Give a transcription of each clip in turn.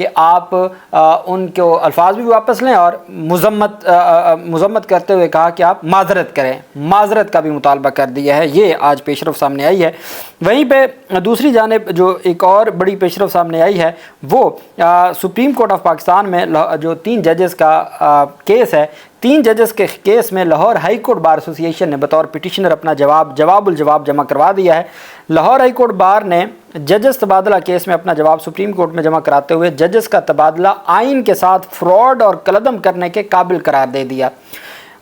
کہ آپ ان کو الفاظ بھی واپس لیں اور مذمت کرتے ہوئے کہا کہ آپ معذرت کریں، معذرت کا بھی مطالبہ کر دیا ہے۔ یہ آج پیش رفت سامنے آئی ہے۔ وہیں پہ دوسری جانب جو ایک اور بڑی پیش رفت سامنے آئی ہے وہ سپریم کورٹ آف پاکستان میں جو 3 ججز کا کیس ہے، 3 ججز کے کیس میں لاہور ہائی کورٹ بار ایسوسی ایشن نے بطور پٹیشنر اپنا جواب الجواب جمع کروا دیا ہے۔ لاہور ہائی کورٹ بار نے ججز تبادلہ کیس میں اپنا جواب سپریم کورٹ میں جمع کراتے ہوئے ججز کا تبادلہ آئین کے ساتھ فراڈ اور قلعدم کرنے کے قابل قرار دے دیا۔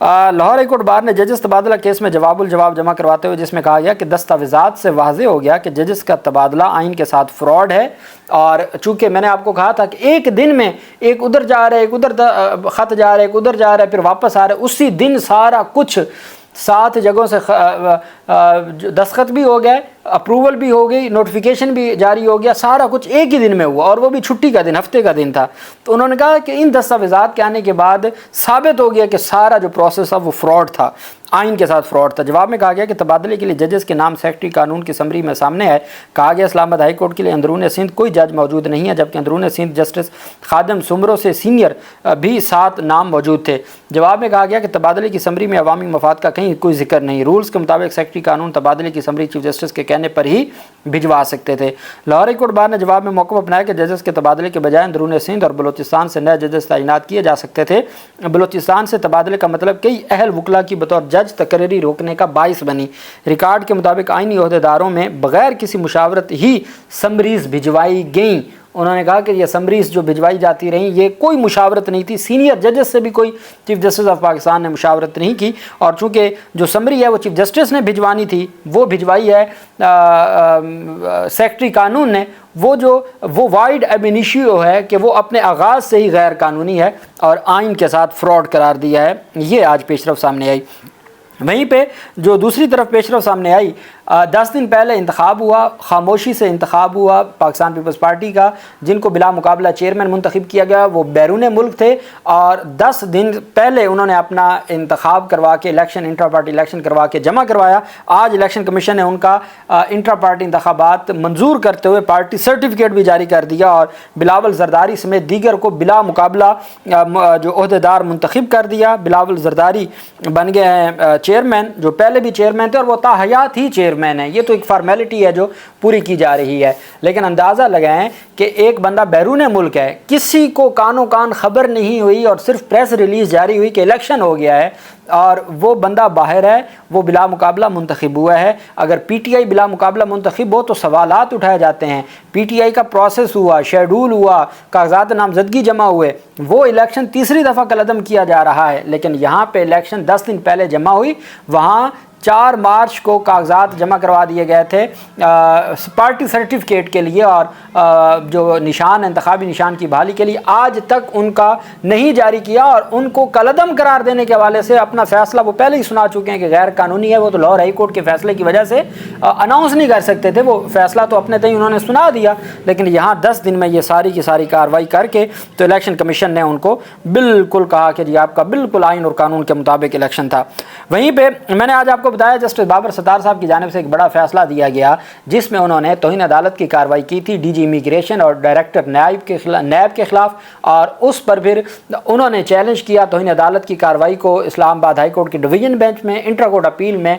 لاہور ہائی کورٹ بار نے ججز تبادلہ کیس میں جواب الجواب جمع کرواتے ہوئے جس میں کہا گیا کہ دستاویزات سے واضح ہو گیا کہ ججز کا تبادلہ آئین کے ساتھ فراڈ ہے، اور چونکہ میں نے آپ کو کہا تھا کہ ایک دن میں ایک ادھر جا رہا ہے، ایک ادھر خط جا رہا ہے، ایک ادھر جا رہا ہے، پھر واپس آ رہا ہے، اسی دن سارا کچھ 7 جگہوں سے دستخط بھی ہو گئے، اپروول بھی ہو گئی، نوٹیفیکیشن بھی جاری ہو گیا، سارا کچھ ایک ہی دن میں ہوا، اور وہ بھی چھٹی کا دن، ہفتے کا دن تھا۔ تو انہوں نے کہا کہ ان دستاویزات کے آنے کے بعد ثابت ہو گیا کہ سارا جو پروسیس تھا وہ فراڈ تھا، آئین کے ساتھ فراڈ تھا۔ جواب میں کہا گیا کہ تبادلے کے لیے ججز کے نام سیکرٹری قانون کی سمری میں سامنے ہے۔ کہا گیا اسلام آباد ہائی کورٹ کے لیے اندرون سندھ کوئی جج موجود نہیں ہے، جبکہ اندرون سندھ جسٹس خادم سمرو سے سینئر بھی 7 نام موجود تھے۔ جواب میں کہا گیا کہ تبادلے کی سمری میں عوامی مفاد کا کہیں کوئی ذکر نہیں، رولز کے مطابق سیکرٹری قانون تبادلے کی سمری چیف جسٹس کے کہنے پر ہی بھجوا سکتے تھے۔ لاہور ہائی کورٹ بار نے جواب میں موقف اپنایا کہ ججز کے تبادلے کے بجائے اندرون سندھ اور بلوچستان سے نئے ججز تعینات کیے جا سکتے تھے۔ بلوچستان سے تبادلے کا مطلب کئی اہل وکلا کی بطور جج تقرری روکنے کا باعث بنی۔ ریکارڈ کے مطابق آئینی عہدیداروں میں بغیر کسی مشاورت ہی سمریز بھجوائی گئیں۔ انہوں نے کہا کہ یہ سمریز جو بھجوائی جاتی رہیں یہ کوئی مشاورت نہیں تھی، سینئر ججز سے بھی کوئی چیف جسٹس آف پاکستان نے مشاورت نہیں کی، اور چونکہ جو سمری ہے وہ چیف جسٹس نے بھجوانی تھی، وہ بھجوائی ہے سیکرٹری قانون نے، وہ وائڈ ایب انیشیو ہے کہ وہ اپنے آغاز سے ہی غیر قانونی ہے اور آئین کے ساتھ فراڈ قرار دیا ہے۔ یہ آج پیش رفت سامنے آئی۔ وہیں پہ جو دوسری طرف پیش رفت سامنے آئی، 10 دن پہلے انتخاب ہوا، خاموشی سے انتخاب ہوا پاکستان پیپلز پارٹی کا، جن کو بلا مقابلہ چیئرمین منتخب کیا گیا وہ بیرون ملک تھے، اور 10 دن پہلے انہوں نے اپنا انتخاب کروا کے انٹرا پارٹی الیکشن کروا کے جمع کروایا۔ آج الیکشن کمیشن نے ان کا انٹرا پارٹی انتخابات منظور کرتے ہوئے پارٹی سرٹیفکیٹ بھی جاری کر دیا، اور بلاول زرداری سمیت دیگر کو بلا مقابلہ جو عہدیدار منتخب کر دیا۔ بلاول زرداری بن گئے ہیں چیئرمین، جو پہلے بھی چیئرمین تھے اور وہ تاحیات ہی چیئرمین ہیں۔ یہ تو ایک فارمیلٹی ہے جو پوری کی جا رہی ہے، لیکن اندازہ لگائیں کہ ایک بندہ بیرون ملک ہے، کسی کو کانوں کان خبر نہیں ہوئی اور صرف پریس ریلیز جاری ہوئی کہ الیکشن ہو گیا ہے، اور وہ بندہ باہر ہے، وہ بلا مقابلہ منتخب ہوا ہے۔ اگر پی ٹی آئی بلا مقابلہ منتخب ہو تو سوالات اٹھائے جاتے ہیں، پی ٹی آئی کا پروسیس ہوا، شیڈول ہوا، کاغذات نامزدگی جمع ہوئے، وہ الیکشن تیسری دفعہ کالعدم کیا جا رہا ہے۔ لیکن یہاں پہ الیکشن 10 دن پہلے جمع ہوئی، وہاں 4 مارچ کو کاغذات جمع کروا دیے گئے تھے پارٹی سرٹیفکیٹ کے لیے، اور جو نشان انتخابی نشان کی بحالی کے لیے آج تک ان کا نہیں جاری کیا، اور ان کو کالعدم قرار دینے کے حوالے سے اپنا فیصلہ وہ پہلے ہی سنا چکے ہیں کہ غیر قانونی ہے۔ وہ تو لاہور ہائی کورٹ کے فیصلے کی وجہ سے اناؤنس نہیں کر سکتے تھے، وہ فیصلہ تو اپنے تئیں انہوں نے سنا دیا، لیکن یہاں 10 دن میں یہ ساری کی ساری کارروائی کر کے تو الیکشن کمیشن نے ان کو بالکل کہا کہ جی آپ کا بالکل آئین اور قانون کے مطابق الیکشن تھا۔ وہیں پہ میں نے آج آپ کو بتایا جسٹس بابر ستار صاحب کی جانب سے ایک بڑا فیصلہ دیا گیا، جس میں انہوں نے توہین عدالت کی کارروائی کی تھی ڈی جی امیگریشن اور ڈائریکٹر نیب کے خلاف، اور اس پر پھر انہوں نے چیلنج کیا توہین عدالت کی کارروائی کو اسلام آباد ہائی کورٹ کے ڈویژن بینچ میں، انٹرا کورٹ اپیل میں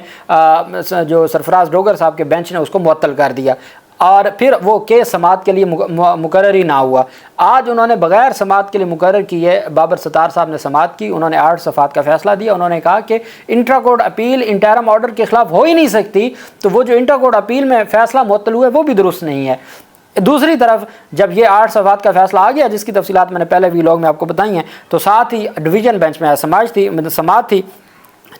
جو سرفراز ڈوگر صاحب کے بینچ نے اس کو معطل کر دیا، اور پھر وہ کیس سماعت کے لیے مقرر ہی نہ ہوا۔ آج انہوں نے بغیر سماعت کے لیے مقرر کی ہے، بابر ستار صاحب نے سماعت کی، انہوں نے 8 صفحات کا فیصلہ دیا۔ انہوں نے کہا کہ intra court appeal interim order کے خلاف ہو ہی نہیں سکتی، تو وہ جو انٹرا کورٹ اپیل میں فیصلہ معطل ہوئے وہ بھی درست نہیں ہے۔ دوسری طرف جب یہ 8 صفحات کا فیصلہ آ گیا، جس کی تفصیلات میں نے پہلے ویلاگ میں آپ کو بتائی ہیں، تو ساتھ ہی ڈویژن بینچ میں سماعت تھی۔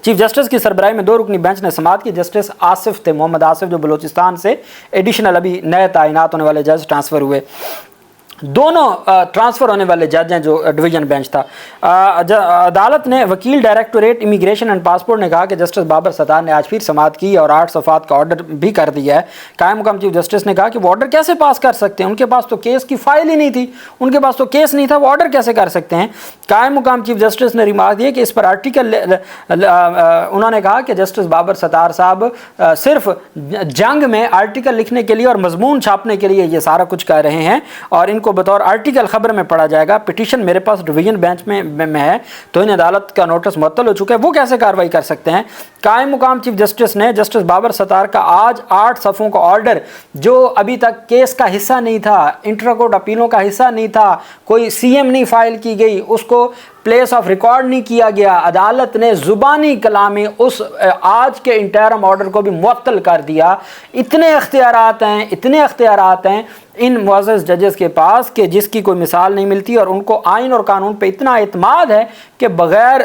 چیف جسٹس کی سربراہی میں 2 رکنی بینچ نے سماعت کی۔ جسٹس آصف تھے، محمد آصف، جو بلوچستان سے ایڈیشنل ابھی نئے تعینات ہونے والے جج ٹرانسفر ہوئے، دونوں ٹرانسفر ہونے والے جج ہیں جو ڈویژن بینچ تھا۔ عدالت نے وکیل ڈائریکٹوریٹ امیگریشن اینڈ پاسپورٹ نے کہا کہ جسٹس بابر ستار نے آج پھر سماعت کی اور 8 صفحات کا آرڈر بھی کر دیا ہے۔ قائم مقام چیف جسٹس نے کہا کہ وہ آرڈر کیسے پاس کر سکتے ہیں، ان کے پاس تو کیس کی فائل ہی نہیں تھی، ان کے پاس تو کیس نہیں تھا، وہ آرڈر کیسے کر سکتے ہیں۔ قائم مقام چیف جسٹس نے ریمارک دیا کہ اس پر آرٹیکل انہوں نے کہا کہ جسٹس بابر ستار صاحب صرف جنگ میں آرٹیکل لکھنے کے لیے اور مضمون چھاپنے کے لیے یہ سارا کچھ کر رہے ہیں، اور ان کو کو بطور آرٹیکل خبر میں پڑھا جائے گا، پٹیشن میرے پاس ڈویژن بینچ میں ہے، توہین عدالت کا نوٹس معطل ہو چکا ہے، وہ کیسے کارروائی کر سکتے ہیں؟ قائم مقام چیف جسٹس نے جسٹس بابر ستار کا آج 8 صفحوں کا آرڈر، جو ابھی تک کیس کا حصہ نہیں تھا، انٹرا کورٹ اپیلوں کا حصہ نہیں تھا، کوئی سی ایم نہیں فائل کی گئی، اس کو پلیس آف ریکارڈ نہیں کیا گیا، عدالت نے زبانی کلامی اس آج کے انٹرم آرڈر کو بھی معطل کر دیا۔ اتنے اختیارات ہیں ان معزز ججز کے پاس کہ جس کی کوئی مثال نہیں ملتی، اور ان کو آئین اور قانون پہ اتنا اعتماد ہے کہ بغیر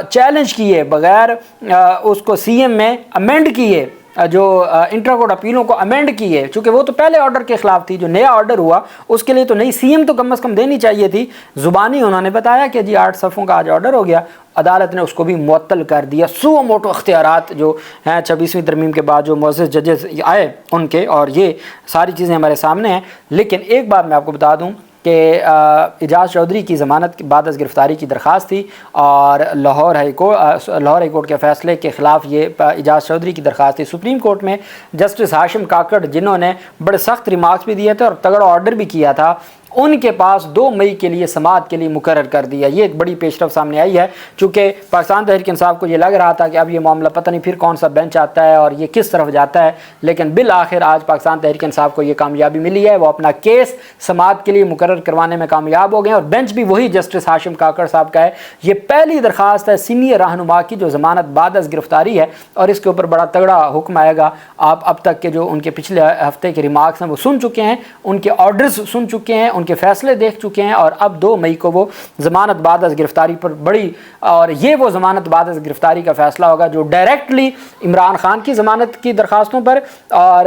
چیلنج کیے، بغیر اس کو سی ایم میں امینڈ کیے، جو انٹرا کورٹ اپیلوں کو امینڈ کی ہے، چونکہ وہ تو پہلے آرڈر کے خلاف تھی، جو نیا آرڈر ہوا اس کے لیے تو نئی سی ایم تو کم از کم دینی چاہیے تھی۔ زبانی انہوں نے بتایا کہ جی 8 صفحوں کا آج آرڈر ہو گیا، عدالت نے اس کو بھی معطل کر دیا۔ سو موٹو اختیارات جو ہیں 26ویں ترمیم کے بعد جو معزز ججز آئے ان کے، اور یہ ساری چیزیں ہمارے سامنے ہیں۔ لیکن ایک بات میں آپ کو بتا دوں کہ اعجاز چودھری کی ضمانت بعد از گرفتاری کی درخواست تھی، اور لاہور ہائی کورٹ کے فیصلے کے خلاف یہ اعجاز چودھری کی درخواست تھی۔ سپریم کورٹ میں جسٹس ہاشم کاکڑ، جنہوں نے بڑے سخت ریمارکس بھی دیے تھے اور تگڑا آرڈر بھی کیا تھا، ان کے پاس 2 مئی کے لیے سماعت کے لیے مقرر کر دیا۔ یہ ایک بڑی پیش رفت سامنے آئی ہے، چونکہ پاکستان تحریک انصاف کو یہ لگ رہا تھا کہ اب یہ معاملہ پتہ نہیں پھر کون سا بینچ آتا ہے اور یہ کس طرف جاتا ہے، لیکن بالآخر آج پاکستان تحریک انصاف کو یہ کامیابی ملی ہے، وہ اپنا کیس سماعت کے لیے مقرر کروانے میں کامیاب ہو گئے، اور بینچ بھی وہی جسٹس ہاشم کاکڑ صاحب کا ہے۔ یہ پہلی درخواست ہے سینئر رہنما کی جو ضمانت بعد از گرفتاری ہے، اور اس کے اوپر بڑا تگڑا حکم آئے گا۔ آپ اب تک کے جو ان کے پچھلے ہفتے کے ریمارکس ہیں وہ سن چکے ہیں، ان کے آرڈرز سن چکے ہیں، ان کے فیصلے دیکھ چکے ہیں، اور اب 2 مئی کو وہ ضمانت بعد از گرفتاری پر بڑی، اور یہ وہ ضمانت بعد از گرفتاری کا فیصلہ ہوگا جو ڈائریکٹلی عمران خان کی ضمانت کی درخواستوں پر، اور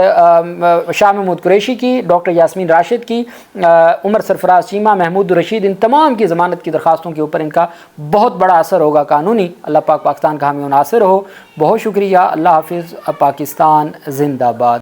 شاہ محمود قریشی کی، ڈاکٹر یاسمین راشد کی، عمر سرفراز چیمہ، محمود رشید، ان تمام کی ضمانت کی درخواستوں کے اوپر ان کا بہت بڑا اثر ہوگا قانونی۔ اللہ پاک پاکستان کا حامی و ناصر ہو۔ بہت شکریہ۔ اللہ حافظ۔ پاکستان زندہ باد۔